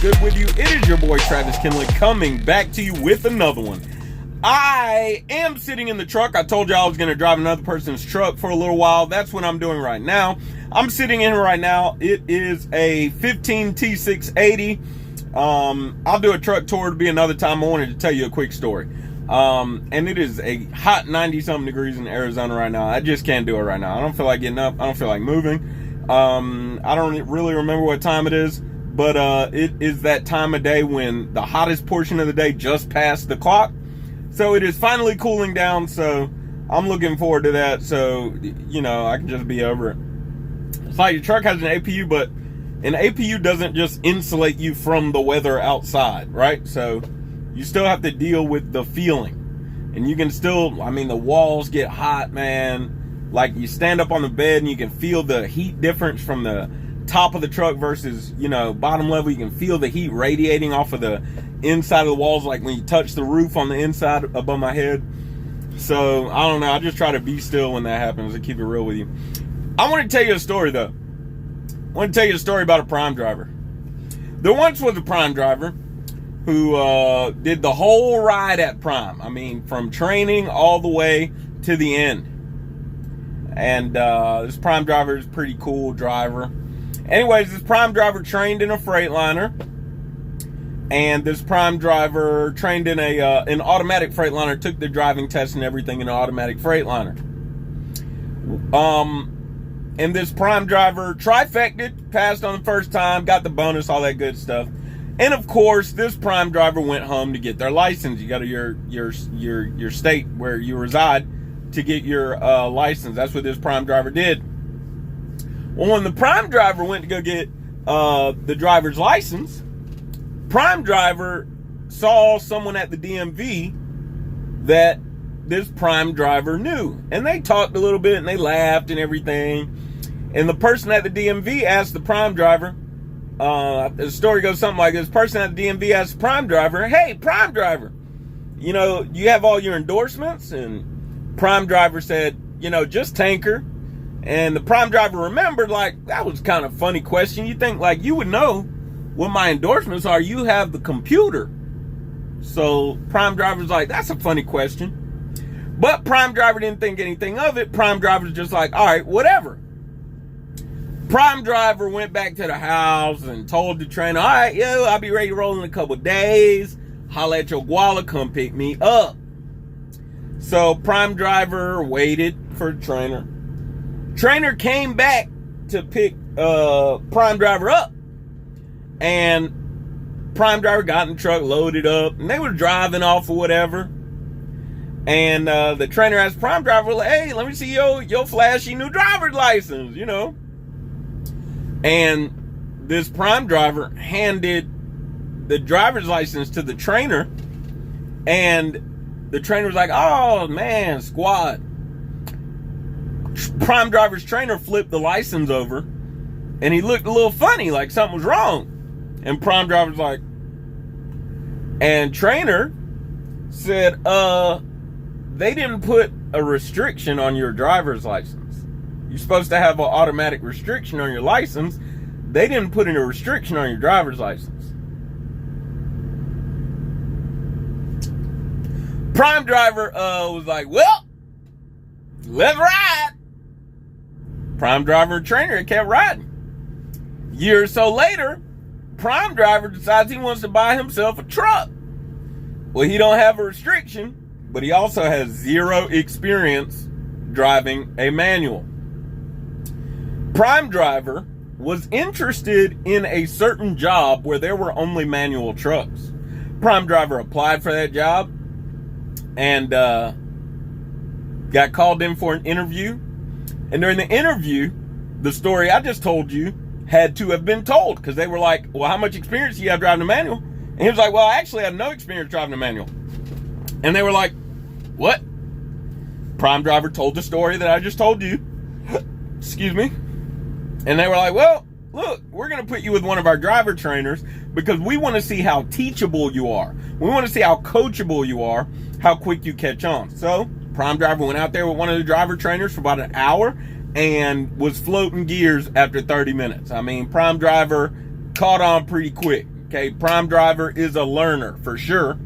good with you? It is your boy Travis Kinley coming back to you with another one. I am sitting in the truck. I told you I was going to drive another person's truck for a little while. That's what I'm doing right now. I'm sitting in right now. It is a 15 T680. I'll do a truck tour to be another time. I wanted to tell you a quick story. And it is a hot 90-something degrees in Arizona right now. I just can't do it right now. I don't feel like getting up. I don't feel like moving. I don't really remember what time it is, but it is that time of day when the hottest portion of the day just passed the clock. So it is finally cooling down, so I'm looking forward to that. So, you know, I can just be over it. It's like your truck has an APU, but an APU doesn't just insulate you from the weather outside, right? So you still have to deal with the feeling. And you can still, I mean, the walls get hot, man. Like, you stand up on the bed and you can feel the heat difference from the top of the truck versus, you know, bottom level. You can feel the heat radiating off of the inside of the walls, like when you touch the roof on the inside above my head. So, I don't know. I just try to be still when that happens and keep it real with you. I want to tell you a story, though. I want to tell you a story about a prime driver. There once was a prime driver who did the whole ride at Prime. I mean, from training all the way to the end. And this prime driver is a pretty cool driver. Anyways, this prime driver trained in a Freightliner. And this prime driver trained in an automatic Freightliner, took the driving test and everything in an automatic Freightliner. And this prime driver trifected, passed on the first time, got the bonus, all that good stuff. And of course, this prime driver went home to get their license. You go to your state where you reside to get your license. That's what this prime driver did. Well, when the prime driver went to go get the driver's license, prime driver saw someone at the DMV that this prime driver knew. And they talked a little bit and they laughed and everything. And the person at the DMV asked the prime driver, the story goes something like this. Person at the DMV asked the prime driver, "Hey, prime driver, you know, you have all your endorsements?" And prime driver said, "You know, just tanker." And the prime driver remembered, like, that was kind of a funny question. You think, like, you would know what my endorsements are. You have the computer. So prime driver's like, that's a funny question. But prime driver didn't think anything of it. Prime driver's just like, all right, whatever. Prime driver went back to the house and told the trainer, all right, yo, I'll be ready to roll in a couple days. Holla at your guala, come pick me up. So prime driver waited for the trainer. Trainer came back to pick prime driver up. And prime driver got in the truck, loaded up, and they were driving off or whatever. And the trainer asked prime driver, like, hey, let me see your flashy new driver's license, you know. And this prime driver handed the driver's license to the trainer. And the trainer was like, oh, man, squad. Prime driver's trainer flipped the license over. And he looked a little funny, like something was wrong. And prime driver's like, and trainer said, they didn't put a restriction on your driver's license. You're supposed to have an automatic restriction on your license. They didn't put in a restriction on your driver's license. Prime driver was like, well, let's ride. Prime driver and trainer kept riding. A year or so later, prime driver decides he wants to buy himself a truck. Well, he don't have a restriction, but he also has zero experience driving a manual. Prime driver was interested in a certain job where there were only manual trucks. Prime driver applied for that job and got called in for an interview. And during the interview, the story I just told you had to have been told, because they were like, well, how much experience do you have driving a manual? And he was like, well, I actually have no experience driving a manual. And they were like, what? Prime driver told the story that I just told you. Excuse me. And they were like, well, look, we're going to put you with one of our driver trainers because we want to see how teachable you are. We want to see how coachable you are, how quick you catch on. So prime driver went out there with one of the driver trainers for about an hour and was floating gears after 30 minutes. I mean, prime driver caught on pretty quick. Okay, Prime Driver is a learner for sure.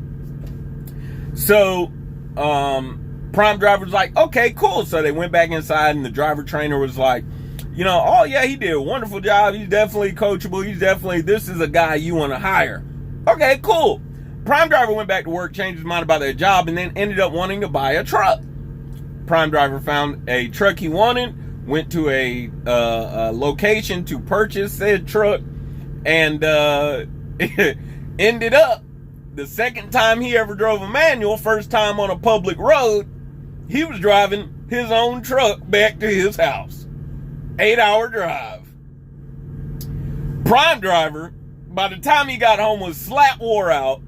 So, Prime Driver's like, okay, cool. So they went back inside, and the driver trainer was like, oh yeah, he did a wonderful job. He's definitely coachable. This is a guy you want to hire. Okay, cool. Prime Driver went back to work, changed his mind about their job, and then ended up wanting to buy a truck. Prime Driver found a truck he wanted, went to a location to purchase said truck, and ended up, the second time he ever drove a manual, first time on a public road, he was driving his own truck back to his house. 8-hour drive. Prime Driver, by the time he got home, was slap wore out.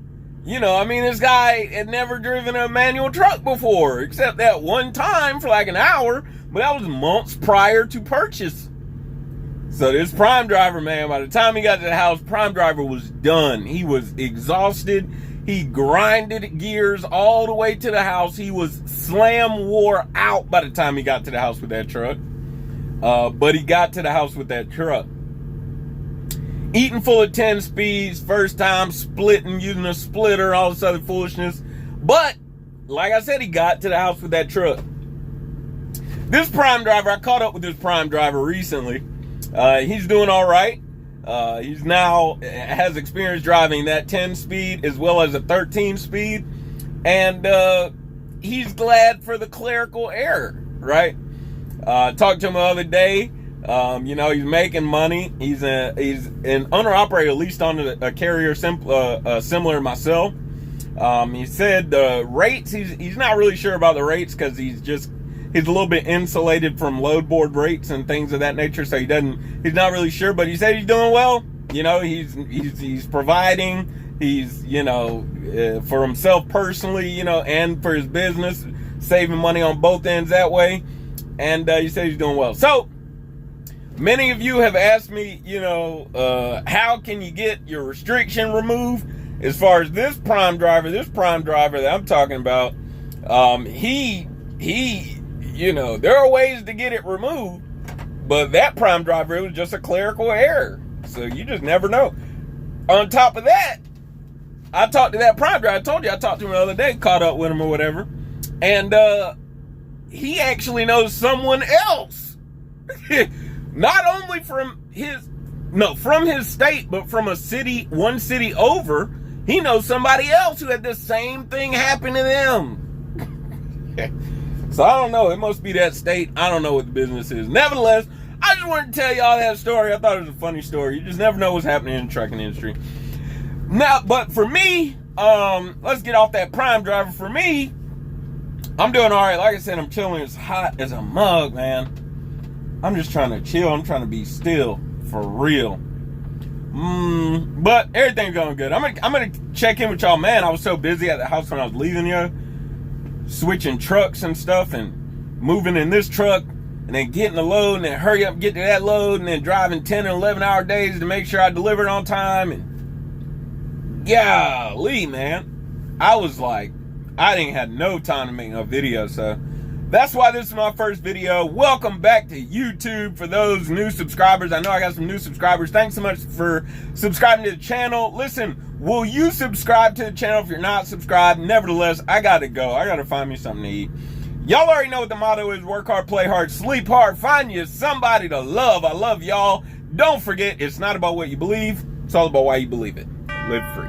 This guy had never driven a manual truck before, except that one time for like an hour, but that was months prior to purchase. So this Prime Driver, man, by the time he got to the house, Prime Driver was done. He was exhausted. He grinded gears all the way to the house. He was slam wore out by the time he got to the house with that truck. But he got to the house with that truck. Eating full of 10 speeds, first time splitting, using a splitter, all this other foolishness. But, like I said, he got to the house with that truck. This Prime Driver, I caught up with this Prime Driver recently. He's doing all right. He's now has experience driving that 10 speed as well as a 13 speed. And he's glad for the clerical error, right? Talked to him the other day. He's making money. He's an owner-operator, at least on a carrier similar to myself. He said the rates, he's not really sure about the rates because he's a little bit insulated from load board rates and things of that nature, so he's not really sure, but he said he's doing well. He's providing, he's, for himself personally, and for his business, saving money on both ends that way. And he said he's doing well. So, many of you have asked me, how can you get your restriction removed? As far as this Prime Driver that I'm talking about, there are ways to get it removed, but that Prime Driver, it was just a clerical error. So you just never know. On top of that, I talked to that Prime Driver. I told you I talked to him the other day, caught up with him or whatever, and he actually knows someone else. Not only from his state, but from one city over, he knows somebody else who had the same thing happen to them. So I don't know. It must be that state. I don't know what the business is. Nevertheless, I just wanted to tell y'all that story. I thought it was a funny story. You just never know what's happening in the trucking industry. Now, but for me, let's get off that Prime Driver. For me, I'm doing all right. Like I said, I'm chilling. It's hot as a mug, man. I'm just trying to chill. I'm trying to be still for real. But everything's going good. I'm gonna check in with y'all, man. I was so busy at the house when I was leaving you, switching trucks and stuff, and moving in this truck, and then getting the load, and then hurry up and get to that load, and then driving 10 and 11 hour days to make sure I delivered on time. And golly, man, I was like, I didn't have no time to make no video, so that's why this is my first video. Welcome back to YouTube for those new subscribers. I know I got some new subscribers. Thanks so much for subscribing to the channel. Listen, will you subscribe to the channel if you're not subscribed? Nevertheless, I gotta go. I gotta find me something to eat. Y'all already know what the motto is. Work hard, play hard, sleep hard. Find you somebody to love. I love y'all. Don't forget, it's not about what you believe. It's all about why you believe it. Live free.